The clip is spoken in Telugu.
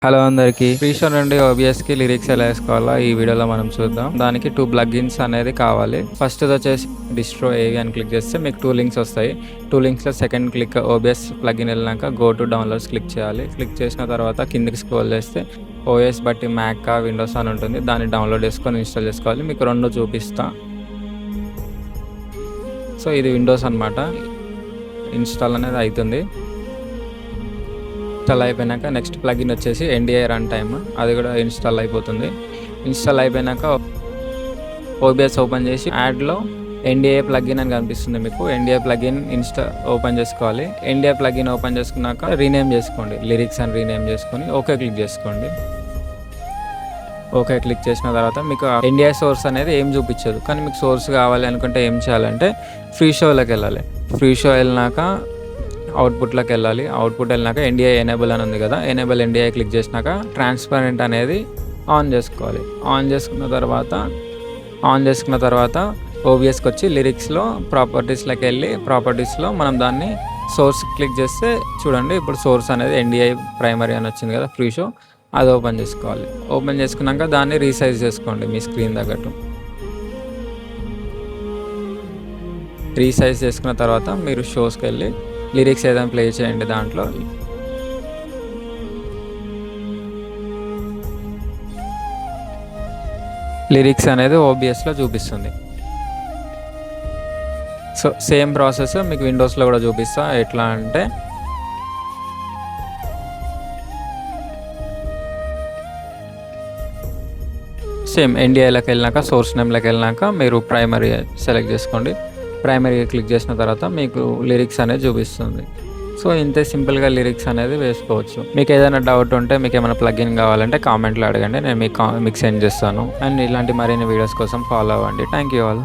హలో అందరికి ఫ్రీషో నుండి OBS కి లిరిక్స్ ఎలా వేసుకోవాలో ఈ వీడియోలో మనం చూద్దాం. దానికి 2 ప్లగ్ఇన్స్ అనేది కావాలి. ఫస్ట్ వచ్చేసి డిస్ట్రో ఏవి అని క్లిక్ చేస్తే మీకు 2 లింక్స్ వస్తాయి. 2 లింక్స్ లో సెకండ్ క్లిక్ OBS ప్లగ్ఇన్ వెళ్ళినాక గో టు డౌన్లోడ్స్ క్లిక్ చేయాలి. క్లిక్ చేసిన తర్వాత కిందికి స్క్రోల్ చేస్తే OS బట్టి మ్యాక్ విండోస్ అని ఉంటుంది. దాన్ని డౌన్లోడ్ చేసుకొని ఇన్స్టాల్ చేసుకోవాలి. మీకు 2 చూపిస్తా. సో ఇది విండోస్ అనమాట. ఇన్స్టాల్ అనేది అవుతుంది. ఇన్స్టాల్ అయిపోయినాక నెక్స్ట్ ప్లగిన్ వచ్చేసి NDI రన్ టైమ్, అది కూడా ఇన్స్టాల్ అయిపోతుంది. ఇన్స్టాల్ అయిపోయినాక OBS ఓపెన్ చేసి యాడ్లో NDI ప్లగిన్ అని కనిపిస్తుంది మీకు. NDI ప్లగిన్ ఓపెన్ చేసుకోవాలి. NDI ప్లగిన్ ఓపెన్ చేసుకున్నాక రీనేమ్ చేసుకోండి, లిరిక్స్ అని రీనేమ్ చేసుకొని ఓకే క్లిక్ చేసుకోండి. ఓకే క్లిక్ చేసిన తర్వాత మీకు NDI సోర్స్ అనేది ఏం చూపించదు, కానీ మీకు సోర్స్ కావాలి అనుకుంటే ఏం చేయాలంటే ఫ్రీషోలోకి వెళ్ళాలి. ఫ్రీషో వెళ్ళినాక అవుట్పుట్లోకి వెళ్ళాలి. అవుట్పుట్ వెళ్ళినాక NDI ఎనేబుల్ అని ఉంది కదా, ఎనేబుల్ NDI క్లిక్ చేసినాక ట్రాన్స్పరెంట్ అనేది ఆన్ చేసుకోవాలి. ఆన్ చేసుకున్న తర్వాత OBSకి వచ్చి లిరిక్స్లో ప్రాపర్టీస్లోకి వెళ్ళి ప్రాపర్టీస్లో మనం దాన్ని సోర్స్ క్లిక్ చేస్తే చూడండి, ఇప్పుడు సోర్స్ అనేది NDI ప్రైమరీ అని వచ్చింది కదా ఫ్రీషో, అది ఓపెన్ చేసుకోవాలి. ఓపెన్ చేసుకున్నాక దాన్ని రీసైజ్ చేసుకోండి మీ స్క్రీన్ తగ్గట్టు. రీసైజ్ చేసుకున్న తర్వాత మీరు షోస్కి వెళ్ళి లిరిక్స్ ఏదైనా ప్లే చేయండి. దాంట్లో లిరిక్స్ అనేది OBSలో చూపిస్తుంది. సో సేమ్ ప్రాసెస్ మీకు విండోస్లో కూడా చూపిస్తా. ఎట్లా అంటే సేమ్ NDIలోకి వెళ్ళినాక సోర్స్ నేమ్లోకి వెళ్ళినాక మీరు ప్రైమరీ సెలెక్ట్ చేసుకోండి. ప్రైమరీ క్లిక్ చేసిన తర్వాత మీకు లిరిక్స్ అనేది చూపిస్తుంది. సో ఇంతే సింపుల్గా లిరిక్స్ అనేది వేసుకోవచ్చు. మీకు ఏదైనా డౌట్ ఉంటే, మీకు ఏమైనా ప్లగిన్ కావాలంటే కామెంట్లో అడగండి, నేను మీకు సెండ్ చేస్తాను. అండ్ ఇలాంటి మరిన్ని వీడియోస్ కోసం ఫాలో అవ్వండి. Thank you all.